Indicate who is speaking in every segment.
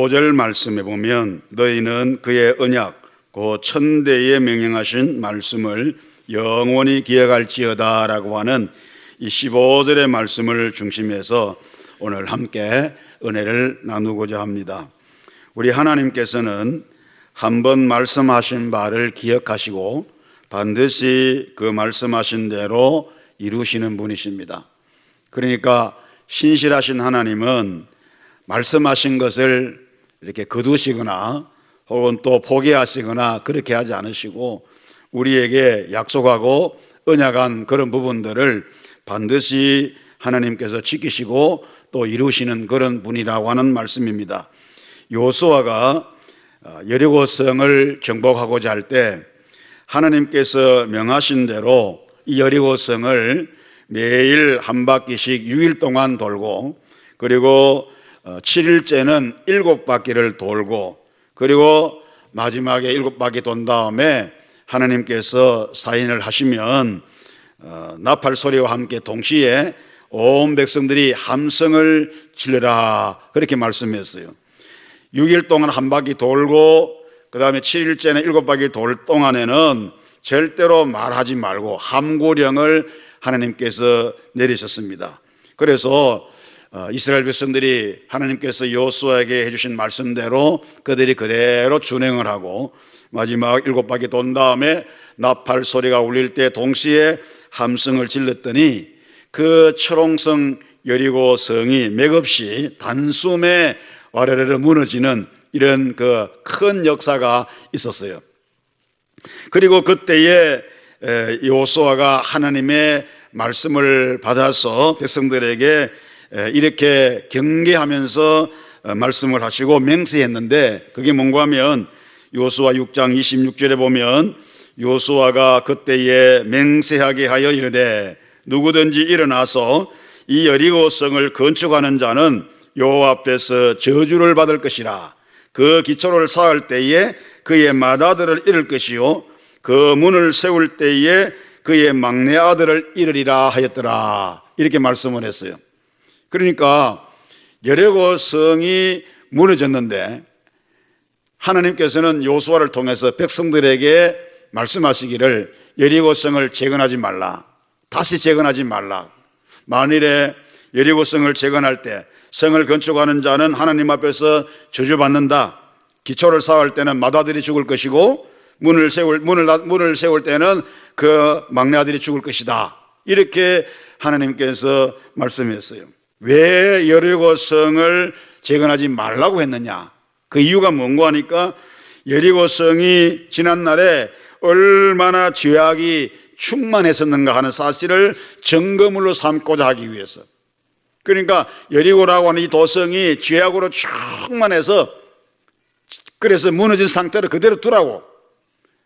Speaker 1: 15절 말씀에 보면 너희는 그의 언약 그 천대에 명령하신 말씀을 영원히 기억할지어다 라고 하는 이 15절의 말씀을 중심해서 오늘 함께 은혜를 나누고자 합니다. 우리 하나님께서는 한번 말씀하신 바를 기억하시고 반드시 그 말씀하신 대로 이루시는 분이십니다. 그러니까 신실하신 하나님은 말씀하신 것을 이렇게 거두시거나 혹은 또 포기하시거나 그렇게 하지 않으시고 우리에게 약속하고 언약한 그런 부분들을 반드시 하나님께서 지키시고 또 이루시는 그런 분이라고 하는 말씀입니다. 여호수아가 여리고성을 정복하고자 할 때 하나님께서 명하신 대로 이 여리고성을 매일 한 바퀴씩 6일 동안 돌고 그리고 7일째는 7바퀴를 돌고 그리고 마지막에 7바퀴 돈 다음에 하나님께서 사인을 하시면 나팔 소리와 함께 동시에 온 백성들이 함성을 지르라 그렇게 말씀했어요. 6일 동안 한 바퀴 돌고 그 다음에 7일째는 7바퀴 돌 동안에는 절대로 말하지 말고 함구령을 하나님께서 내리셨습니다. 그래서 이스라엘 백성들이 하나님께서 여호수아에게 해주신 말씀대로 그들이 그대로 준행을 하고 마지막 7바퀴 돈 다음에 나팔 소리가 울릴 때 동시에 함성을 질렀더니 그 철옹성 여리고성이 맥없이 단숨에 와르르 무너지는 이런 그 큰 역사가 있었어요. 그리고 그때에 여호수아가 하나님의 말씀을 받아서 백성들에게 이렇게 경계하면서 말씀을 하시고 맹세했는데 그게 뭔가 하면 여호수아 6장 26절에 보면 여호수아가 그때에 맹세하게 하여 이르되 누구든지 일어나서 이 여리고성을 건축하는 자는 여호와 앞에서 저주를 받을 것이라. 그 기초를 쌓을 때에 그의 맏아들을 잃을 것이요 그 문을 세울 때에 그의 막내 아들을 잃으리라 하였더라. 이렇게 말씀을 했어요. 그러니까 여리고성이 무너졌는데 하나님께서는 여호수아를 통해서 백성들에게 말씀하시기를 여리고성을 재건하지 말라. 다시 재건하지 말라. 만일에 여리고성을 재건할 때 성을 건축하는 자는 하나님 앞에서 저주받는다. 기초를 쌓을 때는 맏아들이 죽을 것이고 문을 세울 때는 그 막내 아들이 죽을 것이다. 이렇게 하나님께서 말씀했어요. 왜 여리고성을 재건하지 말라고 했느냐? 그 이유가 뭔가 하니까 여리고성이 지난날에 얼마나 죄악이 충만했었는가 하는 사실을 증거물로 삼고자 하기 위해서. 그러니까 여리고라고 하는 이 도성이 죄악으로 충만해서 그래서 무너진 상태로 그대로 두라고.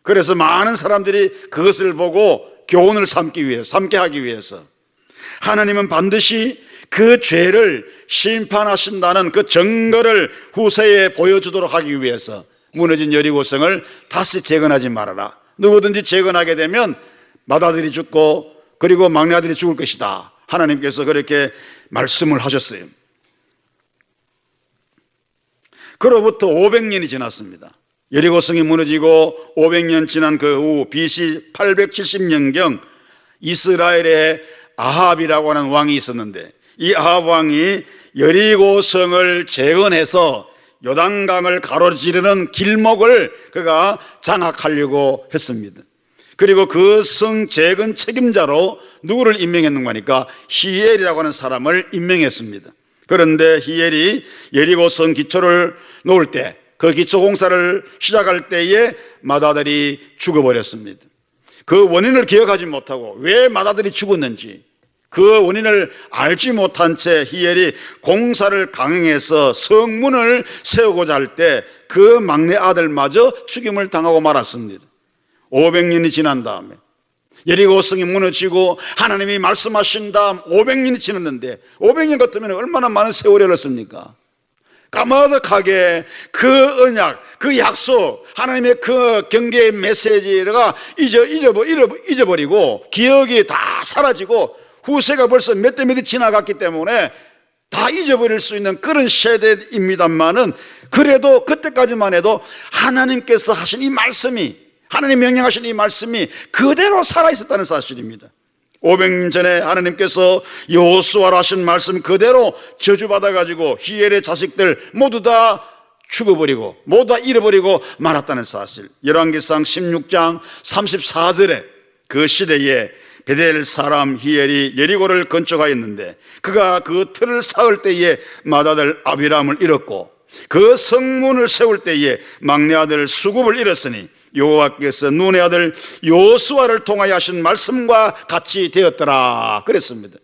Speaker 1: 그래서 많은 사람들이 그것을 보고 교훈을 삼게 하기 위해서 하나님은 반드시 그 죄를 심판하신다는 그 증거를 후세에 보여주도록 하기 위해서 무너진 여리고성을 다시 재건하지 말아라. 누구든지 재건하게 되면 맏아들이 죽고 그리고 막내 아들이 죽을 것이다. 하나님께서 그렇게 말씀을 하셨어요. 그로부터 500년이 지났습니다. 여리고성이 무너지고 500년 지난 그 후 BC 870년경 이스라엘의 아합이라고 하는 왕이 있었는데 이 아합 왕이 여리고성을 재건해서 요단강을 가로지르는 길목을 그가 장악하려고 했습니다. 그리고 그 성 재건 책임자로 누구를 임명했는가 하니까 히엘이라고 하는 사람을 임명했습니다. 그런데 히엘이 여리고성 기초를 놓을 때 그 기초 공사를 시작할 때에 맏아들이 죽어버렸습니다. 그 원인을 기억하지 못하고 왜 맏아들이 죽었는지 그 원인을 알지 못한 채 히엘이 공사를 강행해서 성문을 세우고자 할 때 그 막내 아들마저 죽임을 당하고 말았습니다. 500년이 지난 다음에 여리고성이 무너지고 하나님이 말씀하신 다음 500년이 지났는데 500년 같으면 얼마나 많은 세월이 흘렀습니까? 까마득하게 그 언약, 그 약속, 하나님의 그 경계의 메시지가 잊어버리고 기억이 다 사라지고 후세가 벌써 몇 대 지나갔기 때문에 다 잊어버릴 수 있는 그런 세대입니다만은 그래도 그때까지만 해도 하나님께서 하신 이 말씀이, 하나님 명령하신 이 말씀이 그대로 살아있었다는 사실입니다. 500년 전에 하나님께서 여호수아로 하신 말씀 그대로 저주받아가지고 히엘의 자식들 모두 다 죽어버리고 모두 다 잃어버리고 말았다는 사실. 열왕기상 16장 34절에 그 시대에 베델 사람 히엘이 여리고를 건축하였는데 그가 그 틀을 쌓을 때에 맏아들 아비람을 잃었고 그 성문을 세울 때에 막내 아들 수굽을 잃었으니 여호와께서 눈의 아들 여호수아를 통하여 하신 말씀과 같이 되었더라 그랬습니다.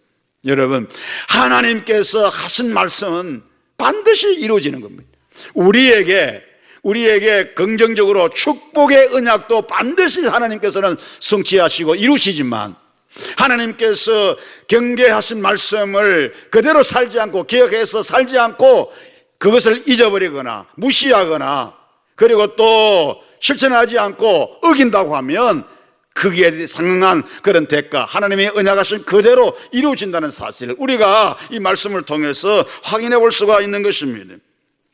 Speaker 1: 여러분, 하나님께서 하신 말씀은 반드시 이루어지는 겁니다. 우리에게 긍정적으로 축복의 언약도 반드시 하나님께서는 성취하시고 이루시지만 하나님께서 경계하신 말씀을 그대로 살지 않고 기억해서 살지 않고 그것을 잊어버리거나 무시하거나 그리고 또 실천하지 않고 어긴다고 하면 거기에 상응한 그런 대가, 하나님의 언약하신 그대로 이루어진다는 사실을 우리가 이 말씀을 통해서 확인해 볼 수가 있는 것입니다.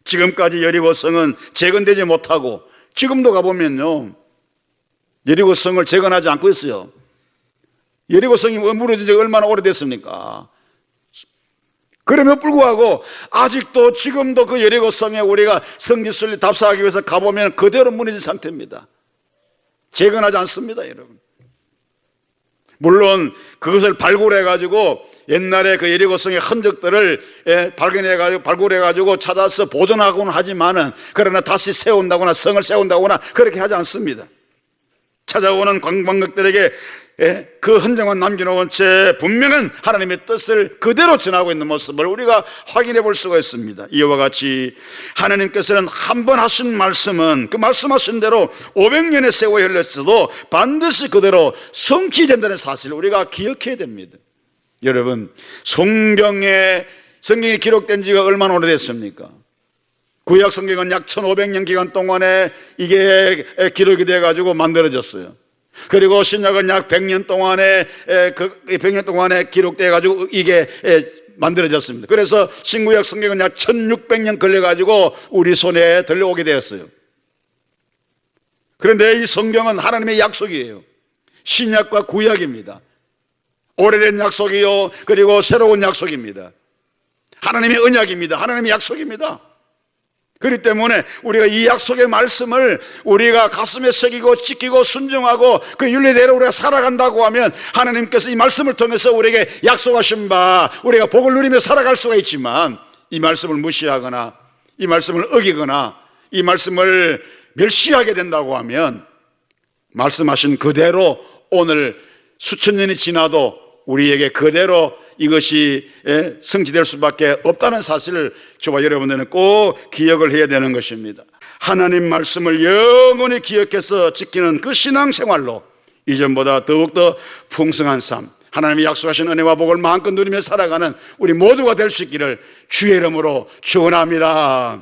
Speaker 1: 지금까지 여리고성은 재건되지 못하고 지금도 가보면요 여리고성을 재건하지 않고 있어요. 여리고성이 무너진 지 얼마나 오래됐습니까? 그럼에도 불구하고 아직도 지금도 그 여리고성에 우리가 성지순례 답사하기 위해서 가보면 그대로 무너진 상태입니다. 재건하지 않습니다, 여러분. 물론 그것을 발굴해가지고 옛날에 그 여리고성의 흔적들을 발굴해가지고 찾아서 보존하고는 하지만은 그러나 다시 세운다거나 성을 세운다거나 그렇게 하지 않습니다. 찾아오는 관광객들에게 그 흔적만 남겨놓은 채 분명한 하나님의 뜻을 그대로 전하고 있는 모습을 우리가 확인해 볼 수가 있습니다. 이와 같이 하나님께서는 한 번 하신 말씀은 그 말씀하신 대로 500년의 세월이 흘렀어도 반드시 그대로 성취된다는 사실을 우리가 기억해야 됩니다. 여러분, 성경이 기록된 지가 얼마나 오래됐습니까? 구약 성경은 약 1500년 기간 동안에 이게 기록이 돼가지고 만들어졌어요. 그리고 신약은 약 100년 동안에 100년 동안에 기록돼 가지고 이게 만들어졌습니다. 그래서 신구약 성경은 약 1600년 걸려 가지고 우리 손에 들려오게 되었어요. 그런데 이 성경은 하나님의 약속이에요. 신약과 구약입니다. 오래된 약속이요 그리고 새로운 약속입니다. 하나님의 언약입니다. 하나님의 약속입니다. 그렇기 때문에 우리가 이 약속의 말씀을 우리가 가슴에 새기고 지키고 순종하고 그 윤리대로 우리가 살아간다고 하면 하나님께서 이 말씀을 통해서 우리에게 약속하신 바 우리가 복을 누리며 살아갈 수가 있지만 이 말씀을 무시하거나 이 말씀을 어기거나 이 말씀을 멸시하게 된다고 하면 말씀하신 그대로 오늘 수천 년이 지나도 우리에게 그대로 이것이 성취될 수밖에 없다는 사실을 저와 여러분들은 꼭 기억을 해야 되는 것입니다. 하나님 말씀을 영원히 기억해서 지키는 그 신앙생활로 이전보다 더욱더 풍성한 삶, 하나님이 약속하신 은혜와 복을 마음껏 누리며 살아가는 우리 모두가 될 수 있기를 주의 이름으로 축원합니다.